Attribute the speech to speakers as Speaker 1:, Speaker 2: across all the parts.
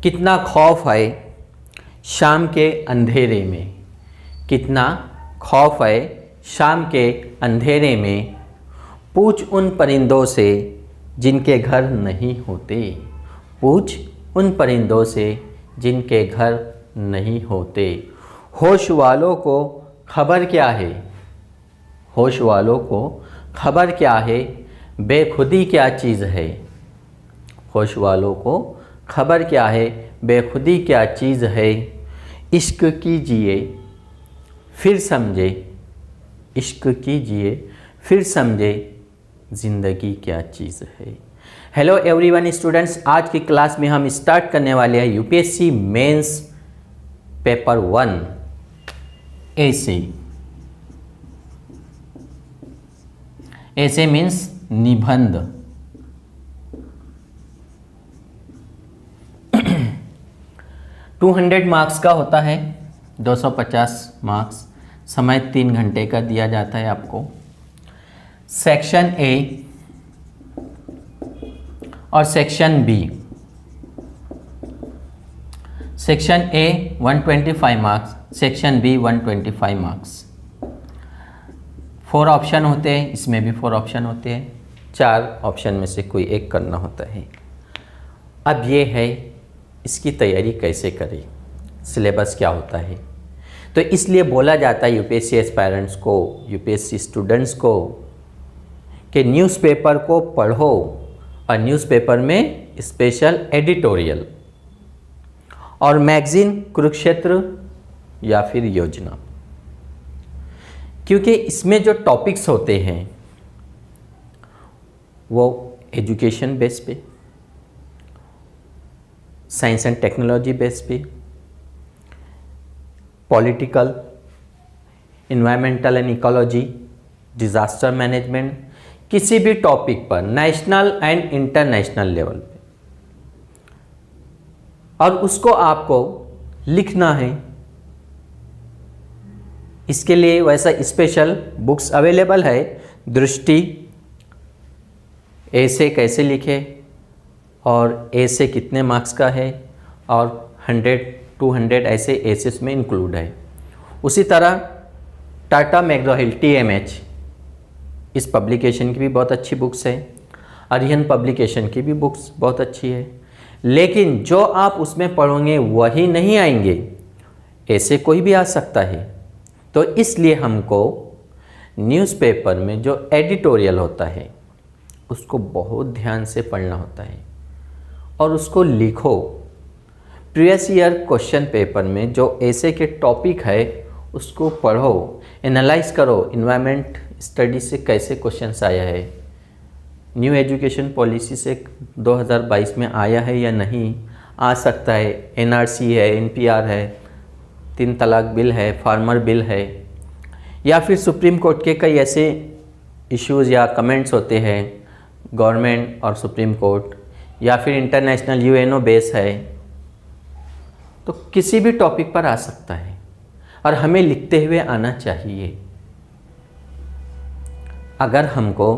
Speaker 1: कितना खौफ है शाम के अंधेरे में, कितना खौफ है शाम के अंधेरे में, पूछ उन परिंदों से जिनके घर नहीं होते, पूछ उन परिंदों से जिनके घर नहीं होते। होश वालों को खबर क्या है, होश वालों को खबर क्या है, बेखुदी क्या चीज़ है, होश वालों को खबर क्या है, बेखुदी क्या चीज़ है। इश्क कीजिए फिर समझे, इश्क कीजिए फिर समझे, ज़िंदगी क्या चीज़ है। हेलो एवरीवन स्टूडेंट्स, आज की क्लास में हम स्टार्ट करने वाले हैं यूपीएससी मेंस पेपर 1 ऐसे। ऐसे मीन्स निबंध। 200 मार्क्स का होता है, 250 मार्क्स, समय 3 घंटे का दिया जाता है आपको। सेक्शन ए और section B. Section A 125 marks, section B 125 marks. 4 option होते हैं, इसमें भी 4 ऑप्शन होते हैं, 4 ऑप्शन में से कोई एक करना होता है। अब ये है इसकी तैयारी कैसे करें, सिलेबस क्या होता है। तो इसलिए बोला जाता है यूपीएससी एस्पायरेंट्स को, यूपीएससी स्टूडेंट्स को कि न्यूज़पेपर को पढ़ो और न्यूज़पेपर में स्पेशल एडिटोरियल और मैगज़ीन कुरुक्षेत्र या फिर योजना, क्योंकि इसमें जो टॉपिक्स होते हैं वो एजुकेशन बेस पे, साइंस एंड टेक्नोलॉजी बेस पे, political, environmental and ecology, disaster management, किसी भी टॉपिक पर नेशनल एंड इंटरनेशनल लेवल पे, और उसको आपको लिखना है। इसके लिए वैसा स्पेशल बुक्स अवेलेबल है। दृष्टि, ऐसे कैसे लिखे और ऐसे कितने मार्क्स का है, और 100-200 ऐसे एसेस में इंक्लूड है। उसी तरह टाटा मैकग्रॉ-हिल TMH, इस पब्लिकेशन की भी बहुत अच्छी बुक्स है, अरिहंत पब्लिकेशन की भी बुक्स बहुत अच्छी है, लेकिन जो आप उसमें पढ़ोगे वही नहीं आएंगे, ऐसे कोई भी आ सकता है। तो इसलिए हमको न्यूज़पेपर में जो एडिटोरियल होता है उसको बहुत ध्यान से पढ़ना होता है और उसको लिखो। प्रीवियस ईयर क्वेश्चन पेपर में जो ऐसे के टॉपिक है उसको पढ़ो, एनालाइज करो, इन्वायरमेंट स्टडी से कैसे क्वेश्चंस आया है, न्यू एजुकेशन पॉलिसी से 2022 में आया है या नहीं, आ सकता है, NRC है, NPR है, 3 तलाक बिल है, फार्मर बिल है, या फिर सुप्रीम कोर्ट के कई ऐसे इश्यूज़ या कमेंट्स होते हैं गवर्नमेंट और सुप्रीम कोर्ट, या फिर इंटरनेशनल UNO बेस है। तो किसी भी टॉपिक पर आ सकता है और हमें लिखते हुए आना चाहिए। अगर हमको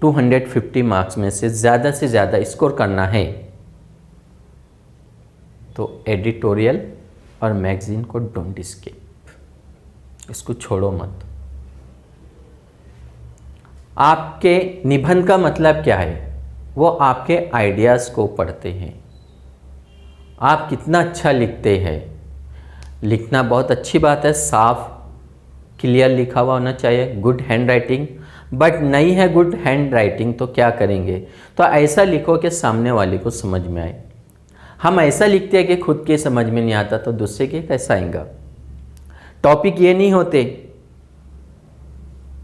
Speaker 1: 250 मार्क्स में से ज़्यादा स्कोर करना है तो एडिटोरियल और मैगज़ीन को डोंट स्किप, इसको छोड़ो मत। आपके निबंध का मतलब क्या है, वो आपके आइडियाज़ को पढ़ते हैं। आप कितना अच्छा लिखते हैं, लिखना बहुत अच्छी बात है, साफ क्लियर लिखा हुआ होना चाहिए, गुड हैंड राइटिंग। बट नहीं है गुड हैंड राइटिंग तो क्या करेंगे, तो ऐसा लिखो कि सामने वाले को समझ में आए। हम ऐसा लिखते हैं कि खुद के समझ में नहीं आता तो दूसरे के कैसा आएगा। टॉपिक ये नहीं होते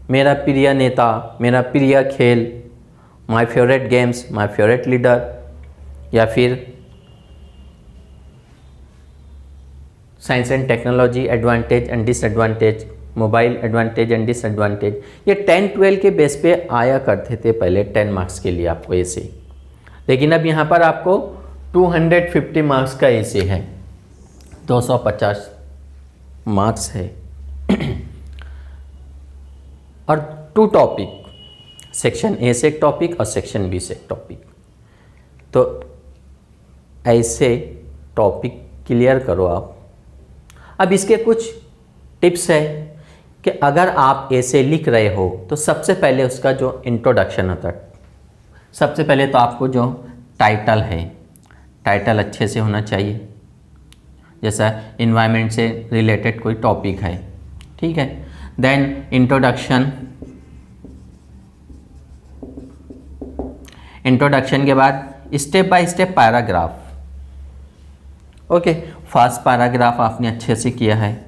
Speaker 1: मेरा प्रिय नेता, मेरा प्रिय खेल, my favourite games, my favourite leader, या फिर science and technology advantage and disadvantage, mobile advantage and disadvantage. ये 10-12 के बेस पे आया करते थे पहले 10 मार्क्स के लिए आपको ऐसे, लेकिन अब यहाँ पर आपको 250 मार्क्स का ऐसे है, 250 मार्क्स है और 2 टॉपिक, सेक्शन ए से एक टॉपिक और सेक्शन बी से एक टॉपिक। तो ऐसे टॉपिक क्लियर करो आप। अब इसके कुछ टिप्स है कि अगर आप ऐसे लिख रहे हो तो सबसे पहले उसका जो इंट्रोडक्शन होता है, सबसे पहले तो आपको जो टाइटल है, टाइटल अच्छे से होना चाहिए। जैसा इन्वायरमेंट से रिलेटेड कोई टॉपिक है, ठीक है। देन इंट्रोडक्शन, इंट्रोडक्शन के बाद step by step paragraph. Okay, first paragraph आपने अच्छे से किया है,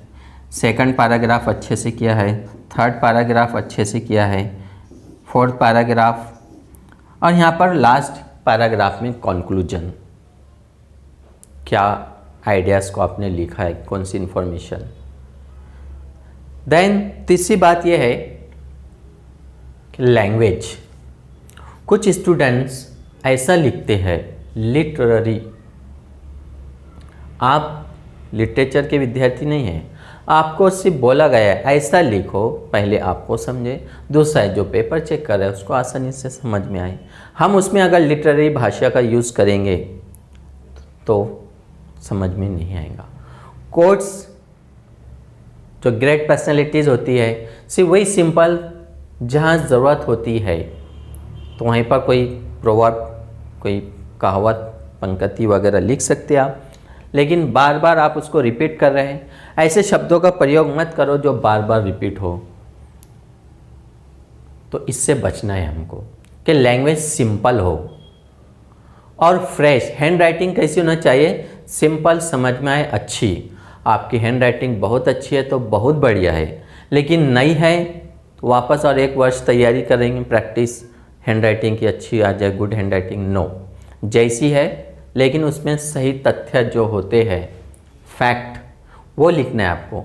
Speaker 1: सेकंड पैराग्राफ अच्छे से किया है, थर्ड पैराग्राफ अच्छे से किया है, फोर्थ पैराग्राफ, और यहाँ पर लास्ट पैराग्राफ में कंक्लूजन, क्या आइडियाज़ को आपने लिखा है, कौन सी इंफॉर्मेशन। देन तीसरी बात यह है कि लैंग्वेज। कुछ स्टूडेंट्स ऐसा लिखते हैं लिटरेरी, आप लिटरेचर के विद्यार्थी नहीं हैं, आपको सिर्फ बोला गया है ऐसा लिखो, पहले आपको समझे, दूसरा जो पेपर चेक कर रहा है उसको आसानी से समझ में आए। हम उसमें अगर लिटरेरी भाषा का यूज़ करेंगे तो समझ में नहीं आएगा। कोट्स, जो ग्रेट पर्सनैलिटीज़ होती है, सिर्फ वही सिंपल जहाँ ज़रूरत होती है तो वहीं पर कोई प्रोवर्ब, कोई कहावत, पंक्ति वगैरह लिख सकते हैं आप, लेकिन बार बार आप उसको रिपीट कर रहे हैं, ऐसे शब्दों का प्रयोग मत करो जो बार बार रिपीट हो। तो इससे बचना है हमको कि लैंग्वेज सिंपल हो और फ्रेश। हैंड राइटिंग कैसी होना चाहिए? सिंपल, समझ में आए, अच्छी। आपकी हैंड राइटिंग बहुत अच्छी है तो बहुत बढ़िया है, लेकिन नहीं है तो वापस और एक वर्ष तैयारी करेंगे, प्रैक्टिस हैंड राइटिंग की अच्छी आ जाए, गुड हैंड राइटिंग। नो, जैसी है लेकिन उसमें सही तथ्य जो होते हैं, फैक्ट, वो लिखना है आपको।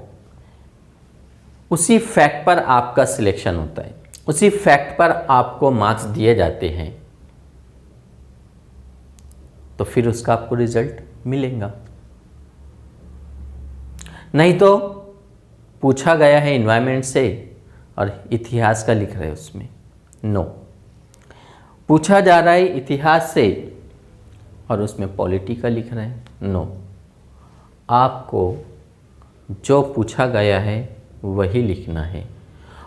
Speaker 1: उसी फैक्ट पर आपका सिलेक्शन होता है, उसी फैक्ट पर आपको मार्क्स दिए जाते हैं, तो फिर उसका आपको रिजल्ट मिलेगा। नहीं तो पूछा गया है एनवायरनमेंट से और इतिहास का लिख रहे हैं उसमें, नो। पूछा जा रहा है इतिहास से और उसमें पॉलिटिकल लिख रहे हैं, नो। आपको जो पूछा गया है वही लिखना है।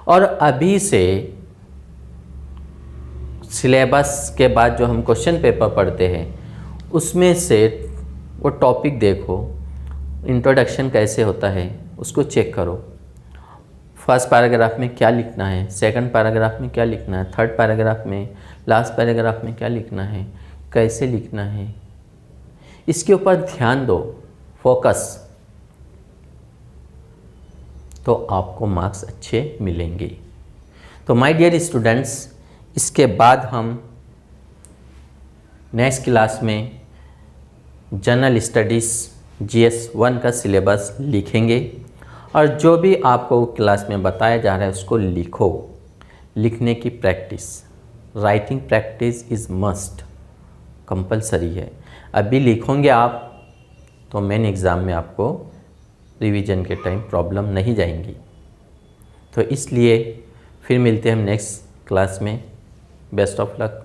Speaker 1: और अभी से सिलेबस के बाद जो हम क्वेश्चन पेपर पढ़ते हैं उसमें से वो टॉपिक देखो, इंट्रोडक्शन कैसे होता है उसको चेक करो। फर्स्ट पैराग्राफ में क्या लिखना है, सेकंड पैराग्राफ में क्या लिखना है, थर्ड पैराग्राफ में, लास्ट पैराग्राफ में क्या लिखना है, कैसे लिखना है, इसके ऊपर ध्यान दो, फोकस, तो आपको मार्क्स अच्छे मिलेंगे। तो माय डियर स्टूडेंट्स, इसके बाद हम नेक्स्ट क्लास में जनरल स्टडीज़ GS 1 का सिलेबस लिखेंगे और जो भी आपको क्लास में बताया जा रहा है उसको लिखो। लिखने की practice, writing practice is must, compulsory है। अभी लिखोगे आप तो मेन एग्ज़ाम में आपको रिवीजन के टाइम प्रॉब्लम नहीं जाएंगी। तो इसलिए फिर मिलते हैं हम नेक्स्ट क्लास में। Best of luck.